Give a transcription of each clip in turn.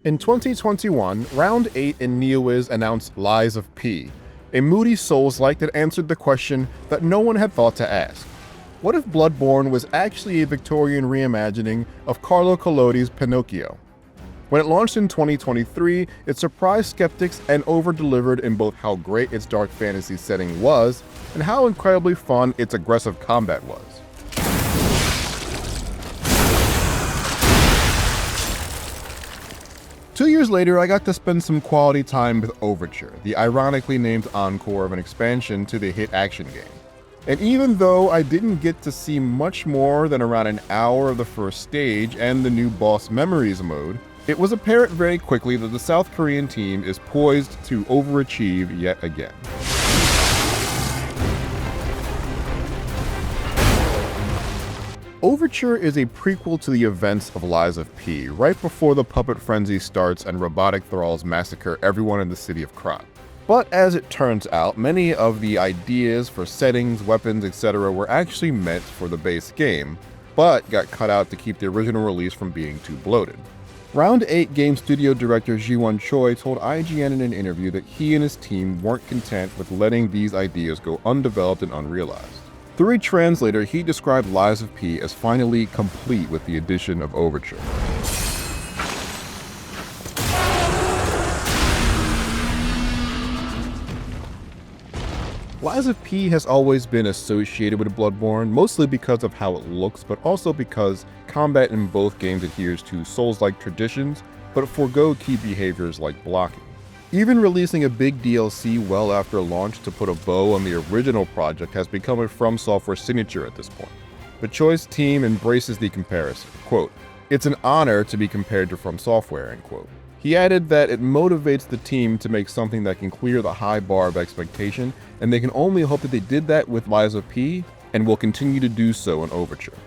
In 2021, Round 8 in NeoWiz announced Lies of P, a moody Souls-like that answered the question that no one had thought to ask. What if Bloodborne was actually a Victorian reimagining of Carlo Collodi's Pinocchio? When it launched in 2023, it surprised skeptics and over-delivered in both how great its dark fantasy setting was and how incredibly fun its aggressive combat was. Two years later, I got to spend some quality time with Overture, the ironically named encore of an expansion to the hit action game. And even though I didn't get to see much more than around an hour of the first stage and the new boss memories mode, it was apparent very quickly that the South Korean team is poised to overachieve yet again. Overture is a prequel to the events of Lies of P, right before the puppet frenzy starts and robotic thralls massacre everyone in the city of Krat. But as it turns out, many of the ideas for settings, weapons, etc. were actually meant for the base game, but got cut out to keep the original release from being too bloated. Round 8 game studio director Ji-won Choi told IGN in an interview that he and his team weren't content with letting these ideas go undeveloped and unrealized. Through a translator, he described Lies of P as finally complete with the addition of Overture. Lies of P has always been associated with Bloodborne, mostly because of how it looks, but also because combat in both games adheres to Souls-like traditions, but forego key behaviors like blocking. Even releasing a big DLC well after launch to put a bow on the original project has become a From Software signature at this point. But Choi's team embraces the comparison. Quote, "It's an honor to be compared to From Software," end quote. He added that it motivates the team to make something that can clear the high bar of expectation, and they can only hope that they did that with Lies of P, and will continue to do so in Overture.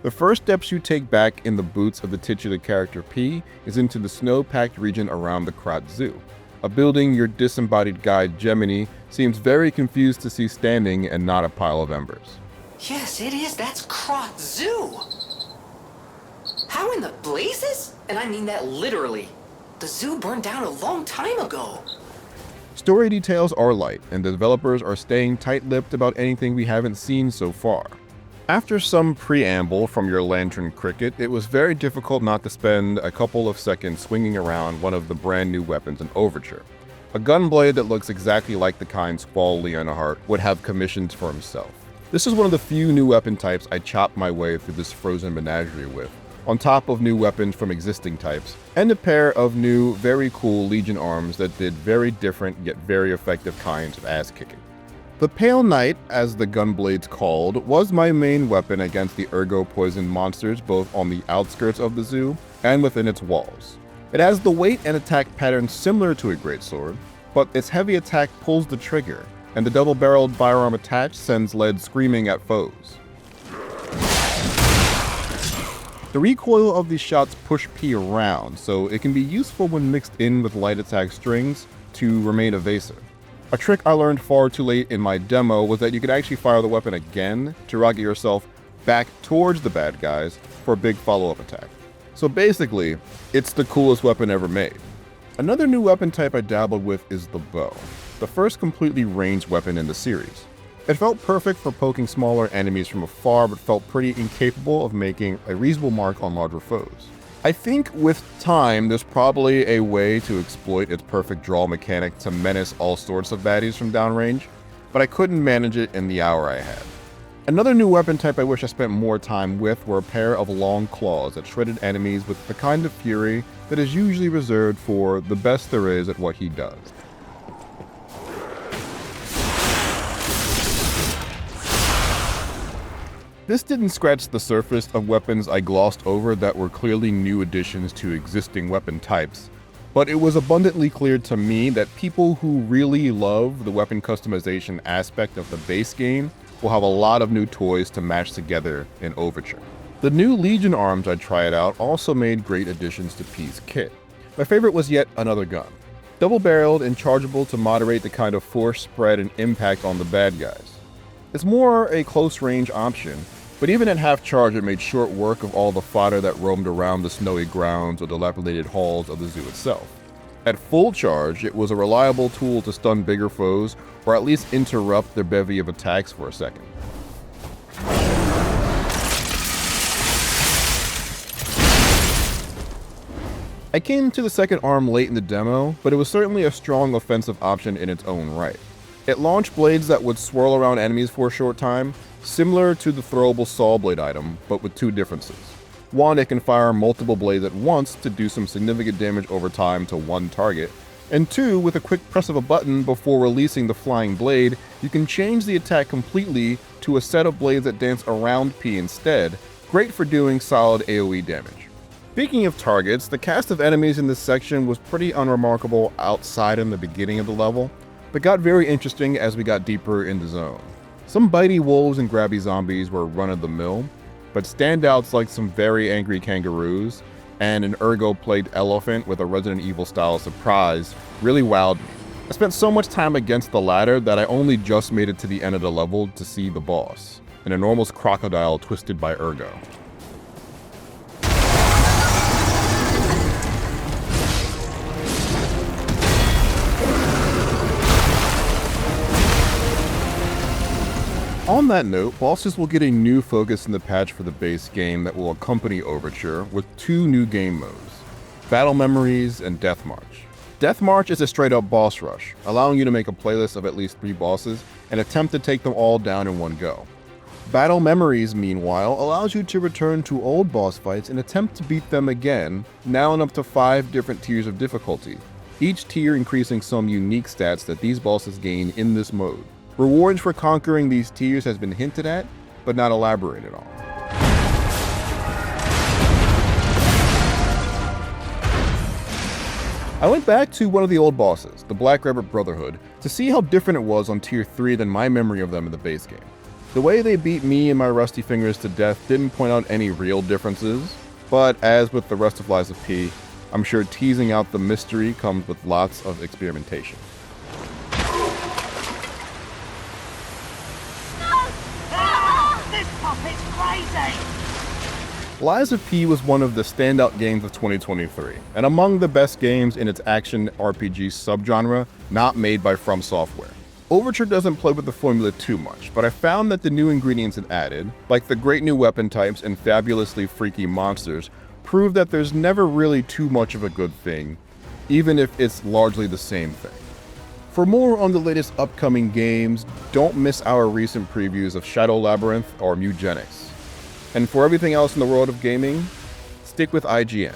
The first steps you take back in the boots of the titular character P is into the snow-packed region around the Krat Zoo, a building your disembodied guide Gemini seems very confused to see standing and not a pile of embers. Yes, it is. That's Krat Zoo. How in the blazes? And I mean that literally. The zoo burned down a long time ago. Story details are light, and the developers are staying tight-lipped about anything we haven't seen so far. After some preamble from your lantern cricket, it was very difficult not to spend a couple of seconds swinging around one of the brand new weapons in Overture. A gunblade that looks exactly like the kind Squall Leonhardt would have commissioned for himself. This is one of the few new weapon types I chopped my way through this frozen menagerie with, on top of new weapons from existing types, and a pair of new, very cool Legion arms that did very different yet very effective kinds of ass-kicking. The Pale Knight, as the gunblade's called, was my main weapon against the ergo-poisoned monsters both on the outskirts of the zoo and within its walls. It has the weight and attack pattern similar to a greatsword, but its heavy attack pulls the trigger, and the double-barreled firearm attached sends lead screaming at foes. The recoil of these shots push P around, so it can be useful when mixed in with light attack strings to remain evasive. A trick I learned far too late in my demo was that you could actually fire the weapon again to rocket yourself back towards the bad guys for a big follow-up attack. So basically, it's the coolest weapon ever made. Another new weapon type I dabbled with is the bow, the first completely ranged weapon in the series. It felt perfect for poking smaller enemies from afar, but felt pretty incapable of making a reasonable mark on larger foes. I think with time, there's probably a way to exploit its perfect draw mechanic to menace all sorts of baddies from downrange, but I couldn't manage it in the hour I had. Another new weapon type I wish I spent more time with were a pair of long claws that shredded enemies with the kind of fury that is usually reserved for the best there is at what he does. This didn't scratch the surface of weapons I glossed over that were clearly new additions to existing weapon types, but it was abundantly clear to me that people who really love the weapon customization aspect of the base game will have a lot of new toys to match together in Overture. The new Legion arms I tried out also made great additions to P's kit. My favorite was yet another gun, double-barreled and chargeable to moderate the kind of force spread and impact on the bad guys. It's more a close-range option, But even at half charge, it made short work of all the fodder that roamed around the snowy grounds or dilapidated halls of the zoo itself. At full charge, it was a reliable tool to stun bigger foes, or at least interrupt their bevy of attacks for a second. I came to the second arm late in the demo, but it was certainly a strong offensive option in its own right. It launched blades that would swirl around enemies for a short time, similar to the throwable saw blade item, but with two differences. One, it can fire multiple blades at once to do some significant damage over time to one target, and two, with a quick press of a button before releasing the flying blade, you can change the attack completely to a set of blades that dance around P instead, great for doing solid AoE damage. Speaking of targets, the cast of enemies in this section was pretty unremarkable outside in the beginning of the level, but got very interesting as we got deeper in the zone. Some bitey wolves and grabby zombies were run-of-the-mill, but standouts like some very angry kangaroos and an ergo-plagued elephant with a Resident Evil-style surprise really wowed me. I spent so much time against the latter that I only just made it to the end of the level to see the boss, an enormous crocodile twisted by ergo. On that note, bosses will get a new focus in the patch for the base game that will accompany Overture with two new game modes, Battle Memories and Death March. Death March is a straight up boss rush, allowing you to make a playlist of at least 3 bosses and attempt to take them all down in one go. Battle Memories, meanwhile, allows you to return to old boss fights and attempt to beat them again, now in up to 5 different tiers of difficulty, each tier increasing some unique stats that these bosses gain in this mode. Rewards for conquering these tiers has been hinted at, but not elaborated on. I went back to one of the old bosses, the Black Rabbit Brotherhood, to see how different it was on tier 3 than my memory of them in the base game. The way they beat me and my rusty fingers to death didn't point out any real differences, but as with the rest of Lies of P, I'm sure teasing out the mystery comes with lots of experimentation. Lies of P was one of the standout games of 2023, and among the best games in its action RPG subgenre not made by From Software. Overture doesn't play with the formula too much, but I found that the new ingredients it added, like the great new weapon types and fabulously freaky monsters, prove that there's never really too much of a good thing, even if it's largely the same thing. For more on the latest upcoming games, don't miss our recent previews of Shadow Labyrinth or Mugenics. And for everything else in the world of gaming, stick with IGN.